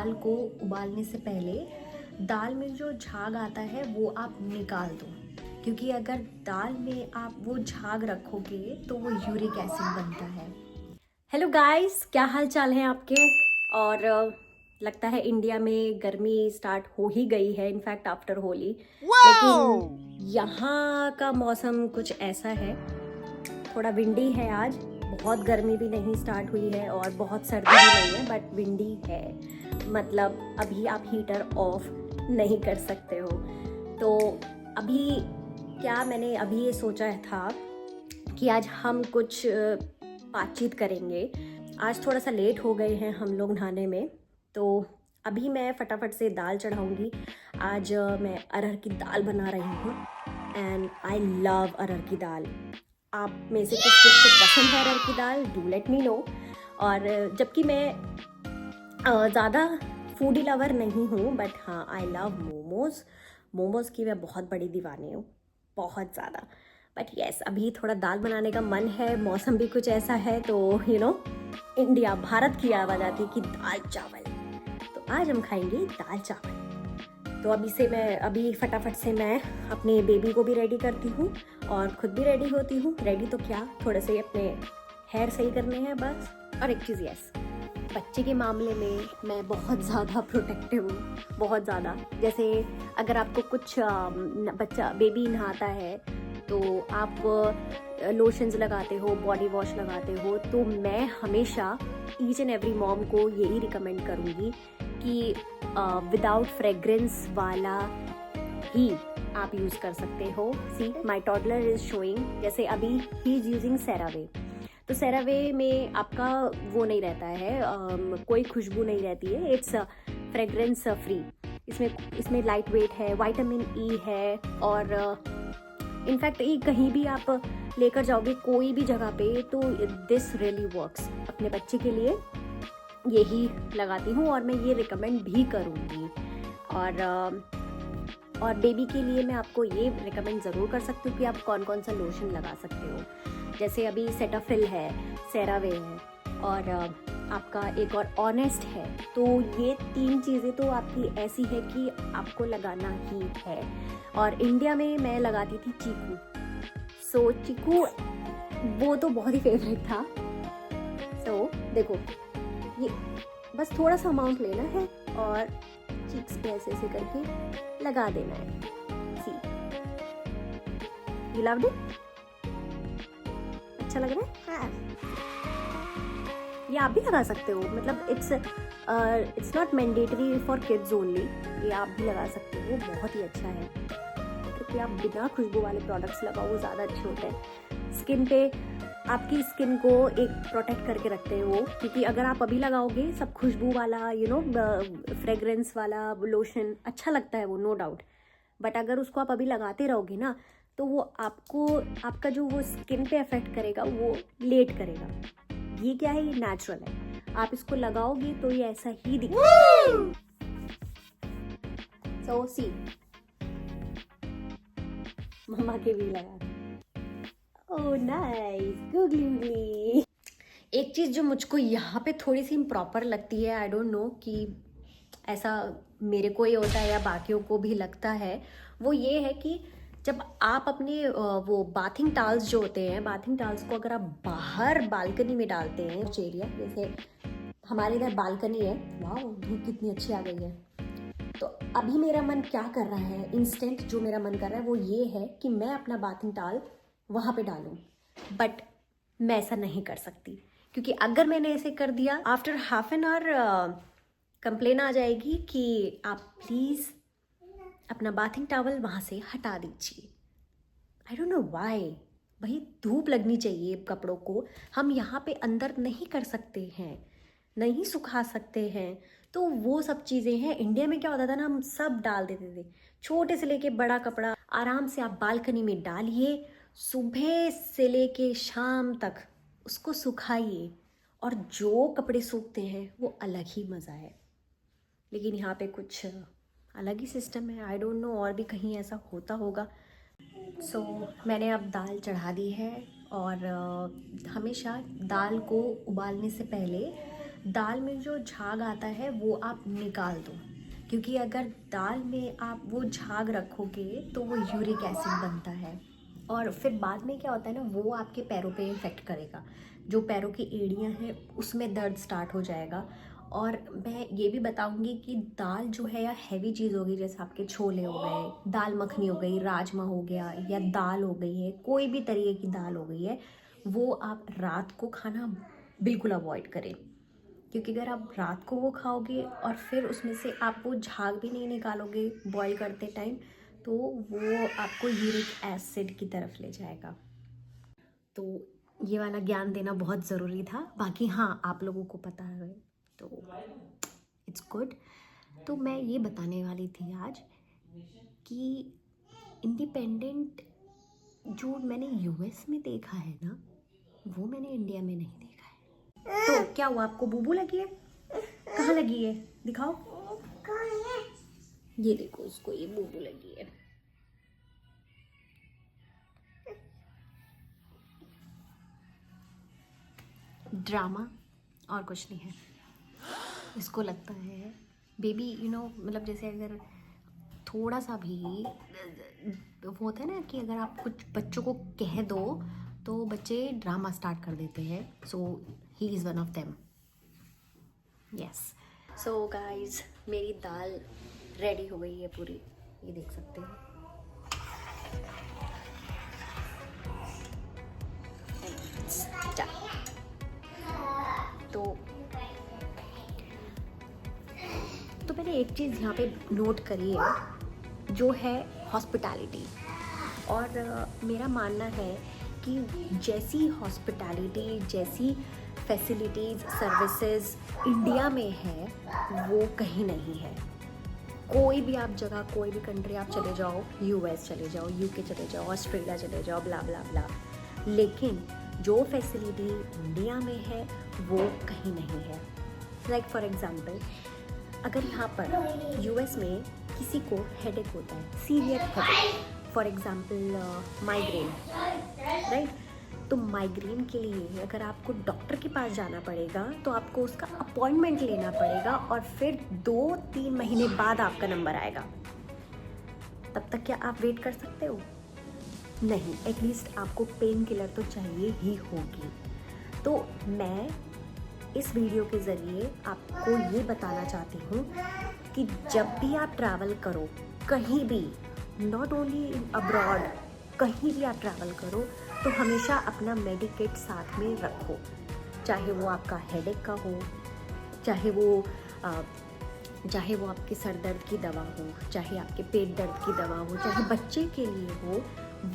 दाल को उबालने से पहले दाल में जो झाग आता है वो आप निकाल दो, क्योंकि अगर दाल में आप वो झाग रखोगे तो वो यूरिक एसिड बनता है। हेलो गाइस, क्या हाल चाल है आपके। और लगता है इंडिया में गर्मी स्टार्ट हो ही गई है, इनफैक्ट आफ्टर होली। लेकिन यहाँ का मौसम कुछ ऐसा है, थोड़ा विंडी है आज। बहुत गर्मी भी नहीं स्टार्ट हुई है और बहुत सर्दी भी नहीं है, बट विंडी है। मतलब अभी आप हीटर ऑफ नहीं कर सकते हो। तो अभी मैंने अभी ये सोचा था कि आज हम कुछ बातचीत करेंगे। आज थोड़ा सा लेट हो गए हैं हम लोग नहाने में, तो अभी मैं फटाफट से दाल चढ़ाऊंगी। आज मैं अरहर की दाल बना रही हूँ एंड आई लव अरहर की दाल। आप में से किस किस को पसंद है अरहर की दाल, डू लेट मी नो। और जबकि मैं ज़्यादा फूडी लवर नहीं हूँ, बट हाँ आई लव मोमोज़ की मैं बहुत बड़ी दीवानी हूँ, बहुत ज़्यादा। बट यस, अभी थोड़ा दाल बनाने का मन है, मौसम भी कुछ ऐसा है, तो इंडिया भारत की आवाज़ आती है कि दाल चावल। तो आज हम खाएंगे दाल चावल। तो अभी फटाफट से मैं अपने बेबी को भी रेडी करती हूँ और खुद भी रेडी होती हूँ। रेडी तो क्या, थोड़े से अपने हेयर सही करने हैं बस। और एक चीज़ यस, बच्चे के मामले में मैं बहुत ज़्यादा प्रोटेक्टिव हूँ, बहुत ज़्यादा। जैसे अगर आपको कुछ बेबी नहाता है तो आप लोशंस लगाते हो, बॉडी वॉश लगाते हो, तो मैं हमेशा ईच एंड एवरी मॉम को यही रिकमेंड करूँगी कि विदाउट फ्रेग्रेंस वाला ही आप यूज़ कर सकते हो। सी माई टॉडलर इज शोइंग, जैसे अभी ही इज यूजिंग सेरावे। तो सेरावे में आपका वो नहीं रहता है, कोई खुशबू नहीं रहती है, इट्स फ्रेग्रेंस फ्री। इसमें लाइट वेट है, विटामिन ई है, और इनफैक्ट ये कहीं भी आप लेकर जाओगे कोई भी जगह पे, तो दिस रियली वर्क्स। अपने बच्चे के लिए यही लगाती हूँ और मैं ये रिकमेंड भी करूँगी। और बेबी के लिए मैं आपको ये रिकमेंड ज़रूर कर सकती हूँ कि आप कौन कौन सा लोशन लगा सकते हो। जैसे अभी सेटाफिल है, सेरावे है, और आपका एक और ऑनेस्ट है। तो ये 3 चीज़ें तो आपकी ऐसी है कि आपको लगाना ही है। और इंडिया में मैं लगाती थी चीकू। सो चीकू वो तो बहुत ही फेवरेट था। सो देखो, ये बस थोड़ा सा अमाउंट लेना है और चीक्स पे ऐसे ऐसे करके लगा देना है। सी, यू लव्ड इट? अच्छा लग रहा है? हाँ, ये आप भी लगा सकते हो। मतलब it's not mandatory for kids only, ये आप भी लगा सकते हो, बहुत ही अच्छा है। क्योंकि आप बिना खुशबू वाले प्रोडक्ट्स लगाओ, वो ज़्यादा अच्छे होते हैं स्किन पे। आपकी स्किन को एक प्रोटेक्ट करके रखते हो, क्योंकि अगर आप अभी लगाओगे सब खुशबू वाला फ्रेग्रेंस वाला लोशन, अच्छा लगता है वो, नो डाउट। बट अगर उसको आप अभी लगाते रहोगे ना, तो वो आपका जो वो स्किन पे अफेक्ट करेगा वो लेट करेगा। ये क्या है, ये नेचुरल है। आप इसको लगाओगे तो ये ऐसा ही दिखेगा। सो सी, मम्मा के भी लगा। Oh nice, googly. एक चीज़ जो मुझको यहाँ पे थोड़ी सी इम्प्रॉपर लगती है, आई डोंट नो कि ऐसा मेरे को ही होता है या बाकियों को भी लगता है, वो ये है कि जब आप अपने वो बाथिंग टाल्स जो होते हैं, बाथिंग टाल्स को अगर आप बाहर बालकनी में डालते हैं, कुछ एरिया जैसे हमारे इधर बालकनी है, वाह धूप कितनी अच्छी आ गई है। तो अभी मेरा मन क्या कर रहा है, इंस्टेंट जो मेरा मन कर रहा है वो ये है कि मैं अपना बाथिंग टाल वहाँ पे डालूं। बट मैं ऐसा नहीं कर सकती, क्योंकि अगर मैंने ऐसे कर दिया, after half an hour complain आ जाएगी कि आप प्लीज़ अपना बाथिंग टॉवल वहाँ से हटा दीजिए। I don't know why. भाई धूप लगनी चाहिए कपड़ों को, हम यहाँ पे अंदर नहीं कर सकते हैं, नहीं सुखा सकते हैं। तो वो सब चीज़ें हैं। इंडिया में क्या होता था ना, हम सब डाल देते थे, छोटे से लेके बड़ा कपड़ा आराम से आप बालकनी में डालिए, सुबह से लेके शाम तक उसको सुखाइए, और जो कपड़े सूखते हैं वो अलग ही मज़ा है। लेकिन यहाँ पे कुछ अलग ही सिस्टम है, आई डोंट नो और भी कहीं ऐसा होता होगा। सो मैंने अब दाल चढ़ा दी है, और हमेशा दाल को उबालने से पहले दाल में जो झाग आता है वो आप निकाल दो, क्योंकि अगर दाल में आप वो झाग रखोगे तो वो यूरिक एसिड बनता है और फिर बाद में क्या होता है ना, वो आपके पैरों पे इफेक्ट करेगा। जो पैरों की एड़ियाँ हैं उसमें दर्द स्टार्ट हो जाएगा। और मैं ये भी बताऊंगी कि दाल जो है या हैवी चीज़ होगी, जैसे आपके छोले हो गए, दाल मखनी हो गई, राजमा हो गया, या दाल हो गई है, कोई भी तरीके की दाल हो गई है, वो आप रात को खाना बिल्कुल अवॉइड करें। क्योंकि अगर आप रात को वो खाओगे और फिर उसमें से आप वो झाग भी नहीं निकालोगे बॉईल करते टाइम, तो वो आपको यूरिक एसिड की तरफ ले जाएगा। तो ये वाला ज्ञान देना बहुत ज़रूरी था। बाकी हाँ, आप लोगों को पता है तो इट्स गुड। तो मैं ये बताने वाली थी आज कि इंडिपेंडेंट जो मैंने यूएस में देखा है ना, वो मैंने इंडिया में नहीं देखा है। तो क्या हुआ, आपको बूबू लगी है? कहाँ लगी है, दिखाओ। ये देखो, उसको ये बूबू लगी है। ड्रामा और कुछ नहीं है। इसको लगता है बेबी मतलब जैसे अगर थोड़ा सा भी वो होता है ना कि अगर आप कुछ बच्चों को कह दो तो बच्चे ड्रामा स्टार्ट कर देते हैं। So he is one of them. Yes. So guys, मेरी दाल रेडी हो गई है पूरी, ये देख सकते हो। तो मैंने एक चीज़ यहाँ पे नोट करी है, जो है हॉस्पिटैलिटी। और मेरा मानना है कि जैसी हॉस्पिटैलिटी, जैसी फैसिलिटीज़, सर्विसेज इंडिया में है, वो कहीं नहीं है। कोई भी आप जगह, कोई भी कंट्री आप चले जाओ, यूएस चले जाओ, यूके चले जाओ, ऑस्ट्रेलिया चले जाओ, ब्ला ब्ला ब्ला, लेकिन जो फैसिलिटी इंडिया में है वो कहीं नहीं है। लाइक फॉर एग्जांपल, अगर यहाँ पर यूएस में किसी को हेडेक होता है, severe headache, for example migraine, right, तो माइग्रेन के लिए अगर आपको डॉक्टर के पास जाना पड़ेगा तो आपको उसका अपॉइंटमेंट लेना पड़ेगा और फिर 2-3 महीने बाद आपका नंबर आएगा। तब तक क्या आप वेट कर सकते हो? नहीं। एटलीस्ट आपको पेन किलर तो चाहिए ही होगी। तो मैं इस वीडियो के ज़रिए आपको ये बताना चाहती हूँ कि जब भी आप ट्रैवल करो, कहीं भी, नॉट ओनली अब्रॉड, कहीं भी आप ट्रैवल करो तो हमेशा अपना मेडिकेट साथ में रखो। चाहे वो आपका हेडेक का हो, चाहे वो आपके सर दर्द की दवा हो, चाहे आपके पेट दर्द की दवा हो, चाहे बच्चे के लिए हो,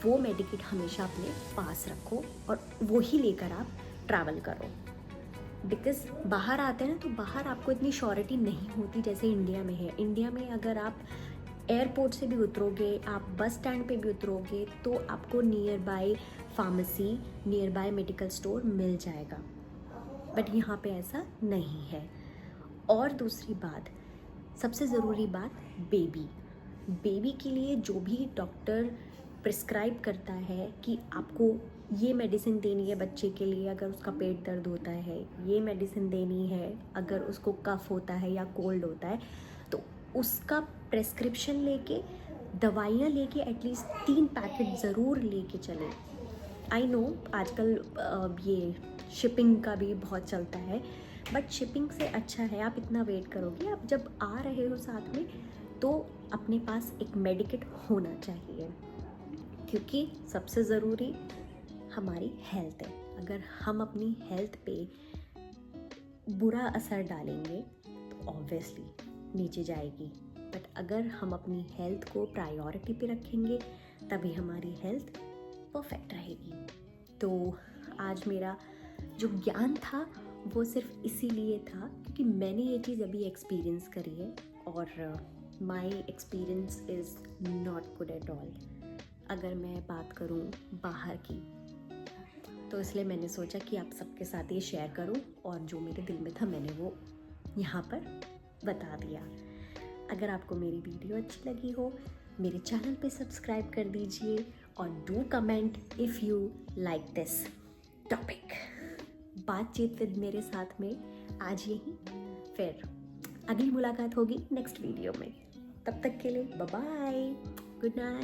वो मेडिकेट हमेशा अपने पास रखो और वो ही लेकर आप ट्रैवल करो। बिकॉज़ बाहर आते हैं ना, तो बाहर आपको इतनी श्योरिटी नहीं होती जैसे इंडिया में है। इंडिया में अगर आप एयरपोर्ट से भी उतरोगे, आप बस स्टैंड पे भी उतरोगे, तो आपको nearby pharmacy, nearby medical store मिल जाएगा। बट यहाँ पे ऐसा नहीं है। और दूसरी बात, सबसे ज़रूरी बात, बेबी के लिए जो भी डॉक्टर प्रिस्क्राइब करता है कि आपको ये मेडिसिन देनी है बच्चे के लिए अगर उसका पेट दर्द होता है, ये मेडिसिन देनी है अगर उसको कफ होता है या कोल्ड होता है, तो उसका प्रेस्क्रिप्शन लेके, दवाइयाँ लेके एटलीस्ट 3 पैकेट ज़रूर लेके चले। आई नो आजकल ये शिपिंग का भी बहुत चलता है, बट शिपिंग से अच्छा है आप इतना वेट करोगे, आप जब आ रहे हो साथ में तो अपने पास एक मेडिकेट होना चाहिए। क्योंकि सबसे ज़रूरी हमारी हेल्थ है। अगर हम अपनी हेल्थ पे बुरा असर डालेंगे तो ऑब्वियसली नीचे जाएगी, बट अगर हम अपनी हेल्थ को प्रायोरिटी पे रखेंगे तभी हमारी हेल्थ परफेक्ट रहेगी। तो आज मेरा जो ज्ञान था वो सिर्फ इसीलिए था क्योंकि मैंने ये चीज़ अभी एक्सपीरियंस करी है और my experience is not good at all. अगर मैं बात करूँ बाहर की, तो इसलिए मैंने सोचा कि आप सबके साथ ये शेयर करूँ और जो मेरे दिल में था मैंने वो यहाँ पर बता दिया। अगर आपको मेरी वीडियो अच्छी लगी हो, मेरे चैनल पे सब्सक्राइब कर दीजिए और do comment if you like this topic. बातचीत विद मेरे साथ में आज यही, फिर अगली मुलाकात होगी नेक्स्ट वीडियो में। तब तक के लिए बाय बाय, गुड नाइट।